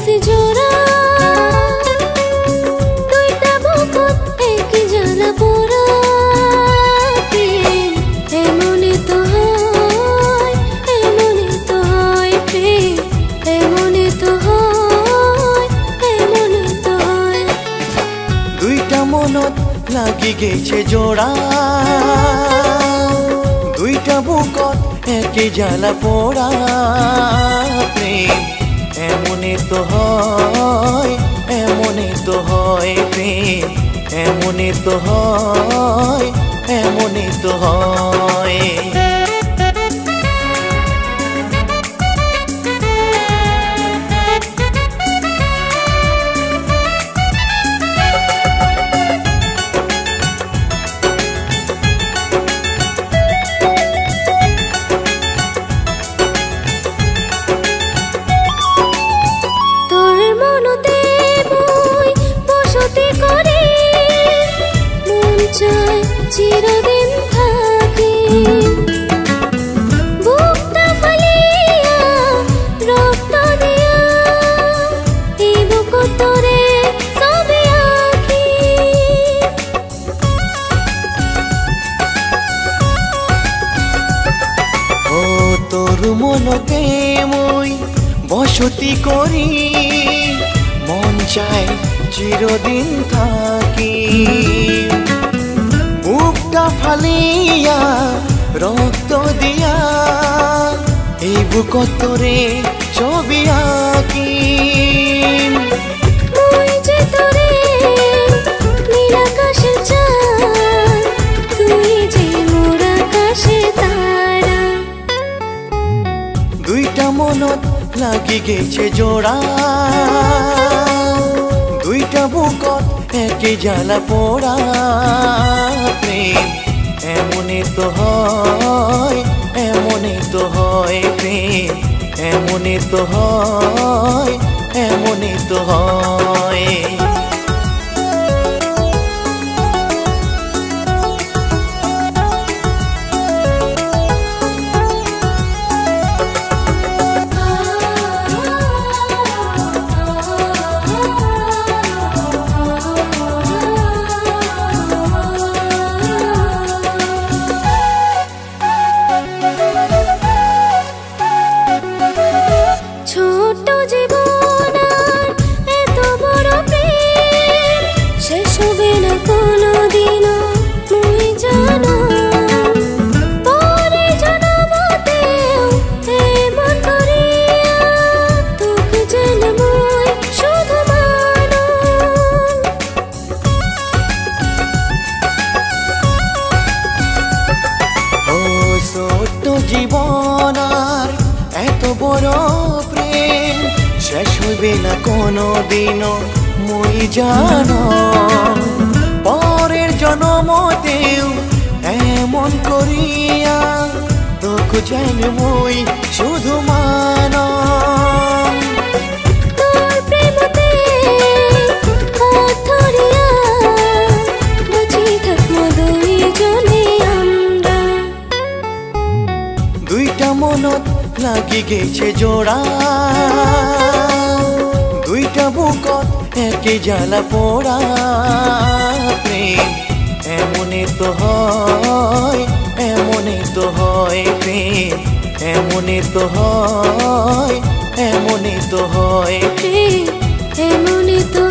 গেছে জোড়া, দুইটা বুকুত একই জ্বালা পোড়া। প্রেম এমনই তো হয়, এমনই তো হয় প্রেম, এমনই তো হয়, এমনই তো হয়। দুইটা মনত লাগি গেছে জোড়া, দুইটা বুকত একই জ্বালা পোড়া। প্রেম এমনই তো হয়, এমনই তো হয় প্রেম, এমনই তো হয়, এমনই তো হয়। চিরদিন থাকি বুকটা ফালিয়া রক্ত দিয়া, এই বুক তোরে ছবি আঁকি। ও তোর মনতে মই বসতি করি, মন চায় চিরদিন থাকি। বুকটা ফালিয়া রক্ত দিয়া, এই বুকত তোরে ছবি আঁকি। মই যে তোরে নীল আকাশের চাঁদ, তুই যে মোর আকাশের তারা। দুইটা মনত লাগি গেছে জোড়া, দুইটা বুকত একই জ্বালা পোড়া। প্রেম এমনই তো হয়, এমনই তো হয় প্রেম, এমনই তো হয়, এমনই তো হয়। ছোট জীবন আর এত বড় প্রেম শেষ হবে না কোনোদিনও, তুই জানো। পরের জন্মতেও এমন করিয়া তোকে যেন মই শুধু মানো। ও ছোট্ট জীবন আর এত বড় প্রেম শেষ হইবে না কোনো দিনও, মই জানো। পরের জন্মতেও এমন করিয়া তোকে যেন মই শুধু মানো। তোর প্রেমতে হাত ধরিয়া বাঁচি থাকবো দুইজনে আমরা। দুইটা মনত লাগি গেছে জোড়া, দুইটা বুকত একই জ্বালা পোড়া। প্রেম এমনই তো হয়, এমনই তো হয় প্রেম, এমনই তো হয়, এমনই তো হয়। প্রেম এমনই তো